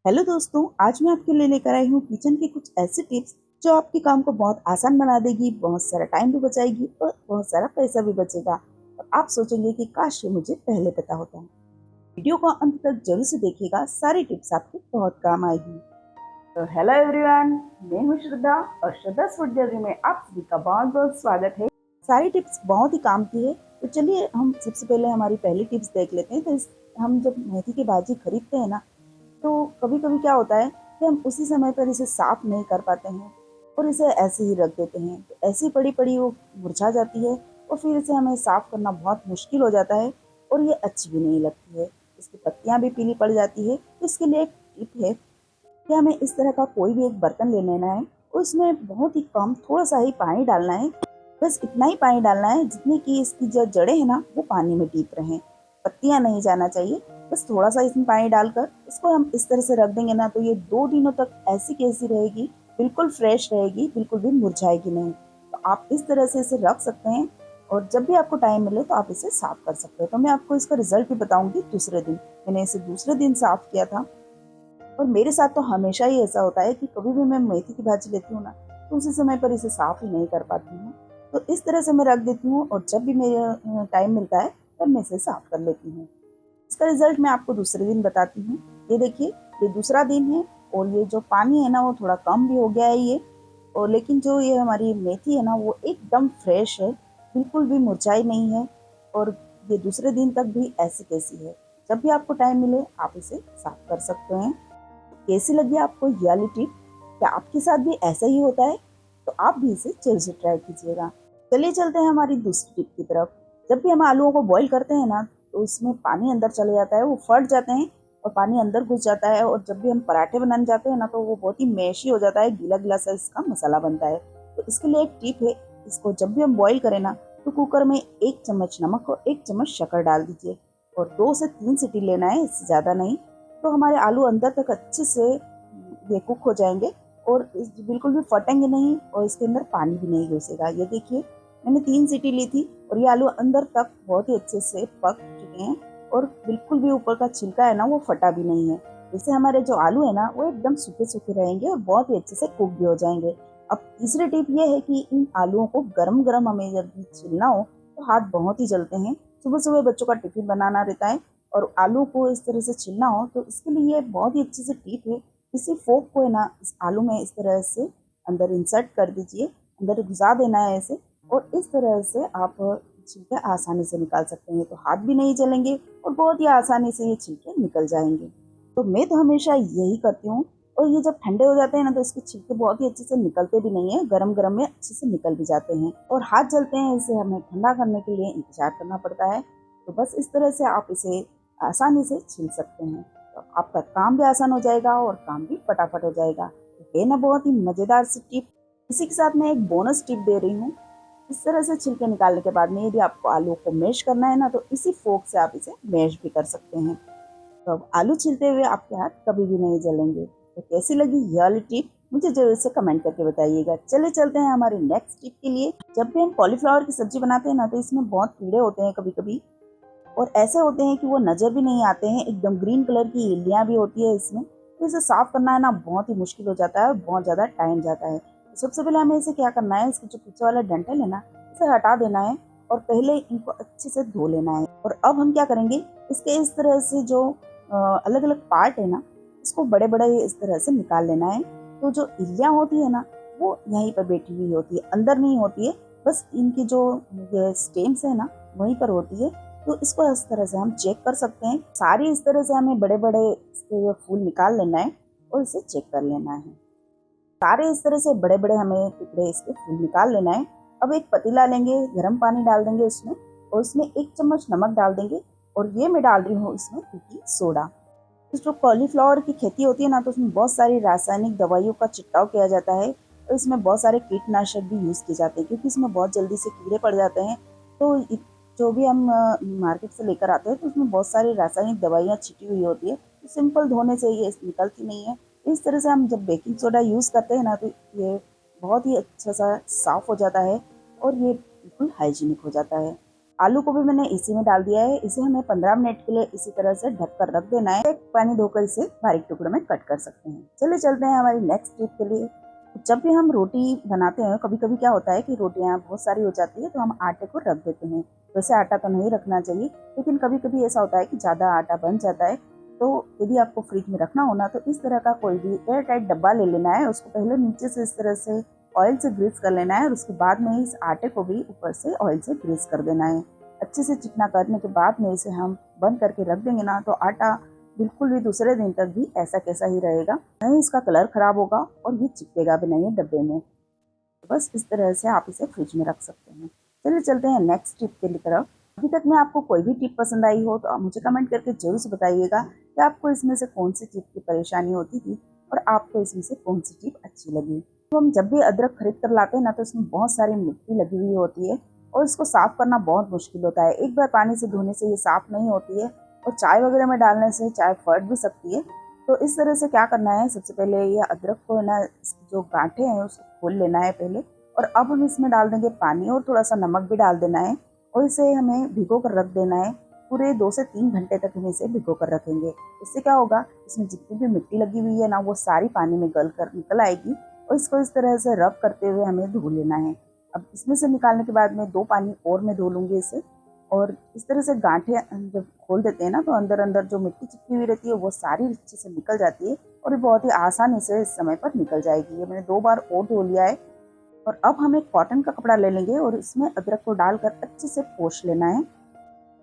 Hello दोस्तों, आज मैं आपके लिए लेकर आई हूँ किचन की कुछ ऐसी टिप्स जो आपके काम को बहुत आसान बना देगी, बहुत सारा टाइम भी बचाएगी और बहुत सारा पैसा भी बचेगा। और आप सोचेंगे कि काश ये मुझे पहले पता होता। वीडियो को अंत तक जरूर से देखिएगा, सारी टिप्स आपके बहुत काम आएगी। तो हेलो एवरीवन, मैं हूँ श्रद्धा और श्रद्धा फूड जर्नी में आप सभी का बहुत बहुत स्वागत है। सारी टिप्स बहुत ही काम की है, तो चलिए हम सबसे पहले हमारी पहली टिप्स देख लेते हैं। हम जब मेथी की भाजी खरीदते हैं ना, तो कभी कभी क्या होता है कि हम उसी समय पर इसे साफ नहीं कर पाते हैं और इसे ऐसे ही रख देते हैं, तो ऐसी पड़ी पड़ी वो मुरझा जाती है और फिर इसे हमें साफ करना बहुत मुश्किल हो जाता है और ये अच्छी भी नहीं लगती है। इसकी पत्तियां भी पीली पड़ जाती है। तो इसके लिए एक टिप है कि हमें इस तरह का कोई भी एक बर्तन ले लेना है, उसमें बहुत ही कम थोड़ा सा ही पानी डालना है। बस इतना ही पानी डालना है जितनी कि इसकी जो जड़ें हैं ना वो पानी में डीप रहें, पत्तियां नहीं जाना चाहिए। बस थोड़ा सा इसमें पानी डालकर इसको हम इस तरह से रख देंगे ना, तो ये 2 दिनों तक ऐसी कैसी रहेगी, बिल्कुल फ्रेश रहेगी, बिल्कुल भी मुरझाएगी नहीं। तो आप इस तरह से इसे रख सकते हैं और जब भी आपको टाइम मिले तो आप इसे साफ कर सकते हैं। तो मैं आपको इसका रिजल्ट भी बताऊंगी दूसरे दिन। मैंने इसे दूसरे दिन साफ किया था और मेरे साथ तो हमेशा ही ऐसा होता है कि कभी भी मैं मेथी की भाजी लेती हूँ ना, तो उसी समय पर इसे साफ ही नहीं कर पाती हूँ। तो इस तरह से मैं रख देती हूँ और जब भी मेरा टाइम मिलता है तब मैं इसे साफ कर लेती हूँ। इसका रिजल्ट मैं आपको दूसरे दिन बताती हूँ। ये देखिए, ये दूसरा दिन है और ये जो पानी है ना वो थोड़ा कम भी हो गया है ये। और लेकिन जो ये हमारी मेथी है ना वो एकदम फ्रेश है, बिल्कुल भी मुरझाई नहीं है और ये दूसरे दिन तक भी ऐसी कैसी है। जब भी आपको टाइम मिले आप इसे साफ कर सकते हैं। कैसी लगी आपको ये वाली टिप? क्या आपके साथ भी ऐसा ही होता है? तो आप भी इसे जल्द से ट्राई कीजिएगा। चलिए चलते हैं हमारी दूसरी टिप की तरफ। जब भी हम आलूओं को बॉईल करते हैं ना, तो उसमें पानी अंदर चले जाता है, वो फट जाते हैं और पानी अंदर घुस जाता है और जब भी हम पराठे बनाने जाते हैं ना, तो वो बहुत ही मैशी हो जाता है, गीला गीला सा इसका मसाला बनता है। तो इसके लिए एक टिप है, इसको जब भी हम बॉईल करें ना, तो कुकर में 1 चम्मच नमक और 1 चम्मच शक्कर डाल दीजिए और 2 से 3 सीटी लेना है, इससे ज़्यादा नहीं। तो हमारे आलू अंदर तक अच्छे से ये कुक हो जाएंगे और बिल्कुल भी फटेंगे नहीं और इसके अंदर पानी भी नहीं घुसेगा। ये देखिए, मैंने 3 सीटी ली थी और ये आलू अंदर तक बहुत ही अच्छे से पक चुके हैं और बिल्कुल भी ऊपर का छिलका है ना वो फटा भी नहीं है। इससे हमारे जो आलू है ना वो एकदम सूखे सूखे रहेंगे और बहुत ही अच्छे से कुक भी हो जाएंगे। अब तीसरी टिप ये है कि इन आलूओं को गरम गरम हमें जब छीलना हो तो हाथ बहुत ही जलते हैं। सुबह सुबह बच्चों का टिफिन बनाना रहता है और आलू को इस तरह से छीलना हो, तो इसके लिए बहुत ही अच्छी सी टिप है। किसी फोक को है ना इस आलू में इस तरह से अंदर इंसर्ट कर दीजिए, अंदर घुसा देना है ऐसे, और इस तरह से आप छिलके आसानी से निकाल सकते हैं। तो हाथ भी नहीं जलेंगे और बहुत ही आसानी से ये छिलके निकल जाएंगे। तो मैं तो हमेशा यही करती हूँ। और ये जब ठंडे हो जाते हैं ना, तो इसके छिलके बहुत ही अच्छे से निकलते भी नहीं है, गरम गरम में अच्छे से निकल भी जाते हैं और हाथ जलते हैं। इसे हमें ठंडा करने के लिए इंतजार करना पड़ता है। तो बस इस तरह से आप इसे आसानी से छील सकते हैं। तो आपका काम भी आसान हो जाएगा और काम भी फटाफट हो जाएगा। तो है ना बहुत ही मजेदार सी टिप। इसी के साथ मैं एक बोनस टिप दे रही हूँ। इस तरह से छिलके निकालने के बाद में यदि आपको आलू को मैश करना है ना, तो इसी फोक से आप इसे मैश भी कर सकते हैं। तो अब आलू छीलते हुए आपके हाथ कभी भी नहीं जलेंगे। तो कैसी लगी ये वाली टिप मुझे जरूर से कमेंट करके बताइएगा। चले चलते हैं हमारी नेक्स्ट टिप के लिए। जब भी हम कॉलीफ्लावर की सब्जी बनाते हैं ना, तो इसमें बहुत कीड़े होते हैं कभी कभी और ऐसे होते हैं कि वो नजर भी नहीं आते हैं, एकदम ग्रीन कलर की इल्लियां भी होती है इसमें। तो इसे साफ करना है ना बहुत ही मुश्किल हो जाता है और बहुत ज्यादा टाइम जाता है। तो सबसे पहले हमें इसे क्या करना है, इसके जो पीछे वाला डंठल है ना इसे हटा देना है और पहले इनको अच्छे से धो लेना है। और अब हम क्या करेंगे, इसके इस तरह से जो अलग अलग पार्ट है ना, इसको बड़े बड़े इस तरह से निकाल लेना है। तो जो इल्लियां होती है ना वो यहीं पर बैठी हुई होती है, अंदर नहीं होती है, बस इनकी जो ये स्टेम्स है ना वहीं पर होती है। तो इसको इस तरह से हम चेक कर सकते हैं। सारी इस तरह से हमें बड़े बड़े इसके फूल निकाल लेना है और इसे चेक कर लेना है। सारे इस तरह से बड़े बड़े हमें टुकड़े इसके फूल निकाल लेना है। अब एक पतीला लेंगे, गर्म पानी डाल देंगे उसमें और उसमें 1 चम्मच नमक डाल देंगे और ये मैं डाल रही हूँ इसमें कुकिंग सोडा। तो जो कॉलीफ्लावर की खेती होती है ना, तो उसमें बहुत सारी रासायनिक दवाइयों का छिड़काव किया जाता है और इसमें बहुत सारे कीटनाशक भी यूज किए जाते हैं क्योंकि इसमें बहुत जल्दी से कीड़े पड़ जाते हैं। तो जो भी हम मार्केट से लेकर आते हैं तो उसमें बहुत सारी रासायनिक दवाइयाँ छिटी हुई होती है, तो सिंपल धोने से ये निकलती नहीं है। इस तरह से हम जब बेकिंग सोडा यूज़ करते हैं ना, तो ये बहुत ही अच्छा सा साफ हो जाता है और ये बिल्कुल हाइजीनिक हो जाता है। आलू को भी मैंने इसी में डाल दिया है। इसे हमें 15 मिनट के लिए इसी तरह से ढक कर रख देना है। पानी धोकर इसे बारीक टुकड़ों में कट कर सकते हैं। चलिए चलते हैं हमारी नेक्स्ट टिप के लिए। जब भी हम रोटी बनाते हैं, कभी कभी क्या होता है कि रोटियां बहुत सारी हो जाती है तो हम आटे को रख देते हैं। वैसे आटा तो नहीं रखना चाहिए, लेकिन कभी कभी ऐसा होता है कि ज़्यादा आटा बन जाता है। तो यदि आपको फ्रिज में रखना होना तो इस तरह का कोई भी एयर टाइट डब्बा ले लेना है। उसको पहले नीचे से इस तरह से ऑयल से ग्रीस कर लेना है और उसके बाद में इस आटे को भी ऊपर से ऑयल से ग्रीस कर देना है। अच्छे से चिकना करने के बाद में इसे हम बंद करके रख देंगे ना, तो आटा बिल्कुल भी दूसरे दिन तक भी ऐसा कैसा ही रहेगा, नहीं इसका कलर खराब होगा और ये चिपकेगा भी नहीं है डब्बे में। बस इस तरह से आप इसे फ्रिज में रख सकते हैं। चलिए चलते हैं नेक्स्ट टिप की तरफ। अभी तक में आपको कोई भी टिप पसंद आई हो तो आप मुझे कमेंट करके जरूर से बताइएगा कि आपको इसमें से कौन सी टिप की परेशानी होती थी और आपको इसमें से कौन सी टिप अच्छी लगी। तो हम जब भी अदरक खरीद कर लाते हैं ना, तो इसमें बहुत सारी मिट्टी लगी हुई होती है और इसको साफ करना बहुत मुश्किल होता है। एक बार पानी से धोने से ये साफ नहीं होती है और चाय वगैरह में डालने से चाय फट भी सकती है। तो इस तरह से क्या करना है, सबसे पहले ये अदरक को ना, जो गांठे हैं उसको खोल लेना है पहले। और अब हम इसमें डाल देंगे पानी और थोड़ा सा नमक भी डाल देना है और इसे हमें भिगो कर रख देना है। पूरे 2 से 3 घंटे तक हम इसे भिगो कर रखेंगे। इससे क्या होगा, इसमें जितनी भी मिट्टी लगी हुई है ना, वो सारी पानी में गल कर निकल आएगी और इसको इस तरह से रब करते हुए हमें धो लेना है। अब इसमें से निकालने के बाद में 2 पानी और मैं धो लूँगी इसे। और इस तरह से गांठे जब खोल देते हैं ना, तो अंदर अंदर जो मिट्टी चिपकी हुई रहती है वो सारी अच्छे से निकल जाती है और ये बहुत ही आसानी से इस समय पर निकल जाएगी। ये मैंने 2 बार और धो लिया है। और अब हम एक कॉटन का कपड़ा ले लेंगे और इसमें अदरक को डालकर अच्छे से पोंछ लेना है।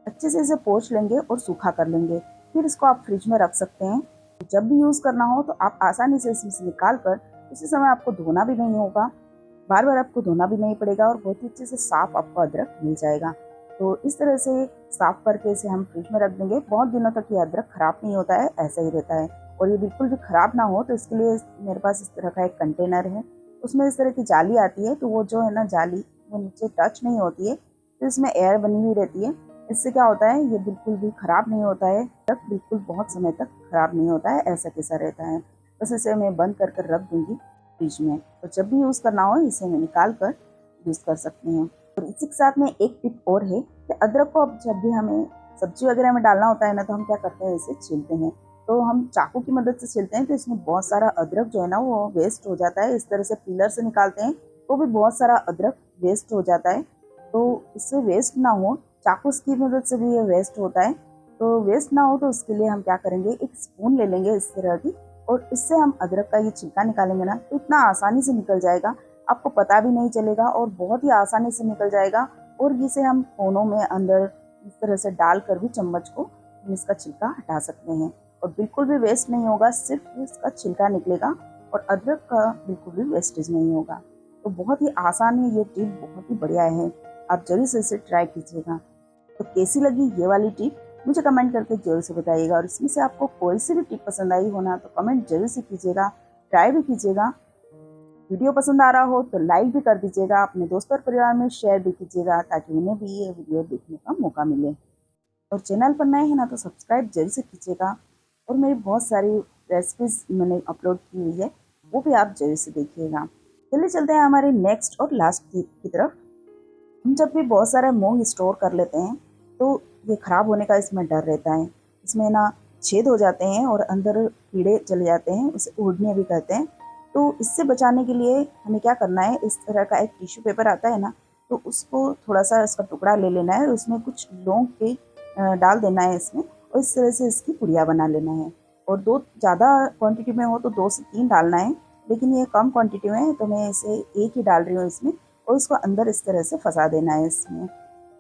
अच्छे से इसे पोंछ लेंगे और सूखा कर लेंगे। फिर इसको आप फ्रिज में रख सकते हैं। जब भी यूज़ करना हो तो आप आसानी से इसमें से निकाल कर, उसी समय आपको धोना भी नहीं होगा, बार बार आपको धोना भी नहीं पड़ेगा और बहुत ही अच्छे से साफ आपको अदरक मिल जाएगा। तो इस तरह से साफ करके इसे हम फ्रिज में रख देंगे। बहुत दिनों तक ये अदरक खराब नहीं होता है, ऐसा ही रहता है। और ये बिल्कुल भी खराब ना हो तो इसके लिए मेरे पास इस तरह का एक कंटेनर है। उसमें इस तरह की जाली आती है, तो वो जो है ना जाली, वो नीचे टच नहीं होती है, तो इसमें एयर बनी हुई रहती है। इससे क्या होता है, ये बिल्कुल भी खराब नहीं होता है। अदरक बिल्कुल बहुत समय तक खराब नहीं होता है, ऐसा कैसा रहता है। बस इसे मैं बंद कर कर रख दूंगी फ्रिज में। तो जब भी यूज़ करना हो इसे मैं निकाल कर यूज़ कर सकते हैं। और इसी के साथ में एक टिप और है कि अदरक को अब जब भी हमें सब्जी वगैरह में डालना होता है ना, तो हम क्या करते हैं, इसे छीलते हैं। तो हम चाकू की मदद से छीलते हैं तो इसमें बहुत सारा अदरक जो है ना वो वेस्ट हो जाता है। इस तरह से पीलर से निकालते हैं तो भी बहुत सारा अदरक वेस्ट हो जाता है। तो इससे वेस्ट ना हो, चाकू की मदद से भी ये वेस्ट होता है। तो वेस्ट ना हो तो उसके लिए हम क्या करेंगे, एक स्पून ले लेंगे इस तरह की और इससे हम अदरक का ये छिलका निकालेंगे ना, तो इतना आसानी से निकल जाएगा, आपको पता भी नहीं चलेगा और बहुत ही आसानी से निकल जाएगा। और इसे हम कोनों में अंदर इस तरह से डालकर भी चम्मच को हम इसका छिलका हटा सकते हैं और बिल्कुल भी वेस्ट नहीं होगा, सिर्फ इसका छिलका निकलेगा और अदरक का बिल्कुल भी वेस्टेज नहीं होगा। तो बहुत ही आसान है ये टिप, बहुत ही बढ़िया है, आप जरूर से इसे ट्राई कीजिएगा। तो कैसी लगी ये वाली टिप मुझे कमेंट करके जरूर से बताइएगा। और इसमें से आपको कोई सी भी टिप पसंद आई हो ना, तो कमेंट जरूर से कीजिएगा, ट्राई भी कीजिएगा। वीडियो पसंद आ रहा हो तो लाइक भी कर दीजिएगा, अपने दोस्तों और परिवार में शेयर भी कीजिएगा ताकि उन्हें भी ये वीडियो देखने का मौका मिले। और चैनल पर नए हैं ना तो सब्सक्राइब जरूर से कीजिएगा। और मेरी बहुत सारी रेसिपीज मैंने अपलोड की हुई है, वो भी आप जरूर से देखिएगा। चलिए चलते हैं हमारे नेक्स्ट और लास्ट टिप की तरफ। हम जब भी बहुत सारा मूंग स्टोर कर लेते हैं तो ये खराब होने का इसमें डर रहता है। इसमें ना छेद हो जाते हैं और अंदर कीड़े चले जाते हैं, उसे उड़ने भी कहते हैं। तो इससे बचाने के लिए हमें क्या करना है, इस तरह का एक टिश्यू पेपर आता है ना, तो उसको थोड़ा सा इसका टुकड़ा ले लेना है और उसमें कुछ लौंग के डाल देना है इसमें और इस तरह से इसकी पुड़िया बना लेना है। और दो ज़्यादा क्वांटिटी में हो तो 2 से 3 डालना है, लेकिन ये कम क्वांटिटी में है तो मैं इसे एक ही डाल रही हूँ इसमें। और उसको अंदर इस तरह से फंसा देना है इसमें।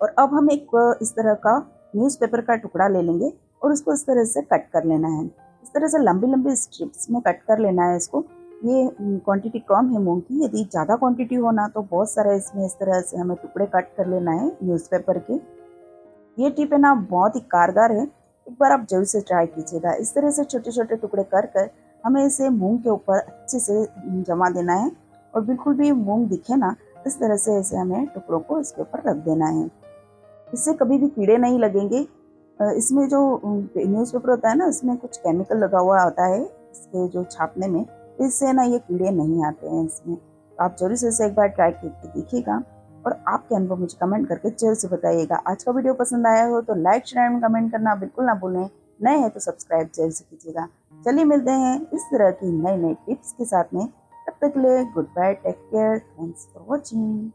और अब हम एक इस तरह का न्यूज़पेपर का टुकड़ा ले लेंगे और उसको इस तरह से कट कर लेना है। इस तरह से लंबी लंबी स्ट्रिप्स में कट कर लेना है इसको। ये क्वांटिटी कम है मूंग की, यदि ज़्यादा क्वांटिटी हो ना तो बहुत सारा इसमें इस तरह से हमें टुकड़े कट कर लेना है न्यूज़पेपर के। ये टिप है ना बहुत ही कारगर है, एक बार आप जरूर से ट्राई कीजिएगा। इस तरह से छोटे छोटे टुकड़े कर कर हमें इसे मूंग के ऊपर अच्छे से जमा देना है और बिल्कुल भी मूंग दिखे ना, इस तरह से इसे हमें टुकड़ों को इसके ऊपर रख देना है। इससे कभी भी कीड़े नहीं लगेंगे। इसमें जो न्यूज़पेपर होता है ना, इसमें कुछ केमिकल लगा हुआ होता है इसके जो छापने में, इससे ना ये कीड़े नहीं आते हैं इसमें। तो आप जरूर से इसे एक बार ट्राई करके देखिएगा। और आपके अनुभव मुझे कमेंट करके जरूर से बताइएगा। आज का वीडियो पसंद आया हो तो लाइक शेयर एंड कमेंट करना बिल्कुल ना भूलें। नए हैं तो सब्सक्राइब जरूर से कीजिएगा। चलिए मिलते हैं इस तरह की नई नई टिप्स के साथ में। तब तक के लिए good bye, take care, thanks for watching.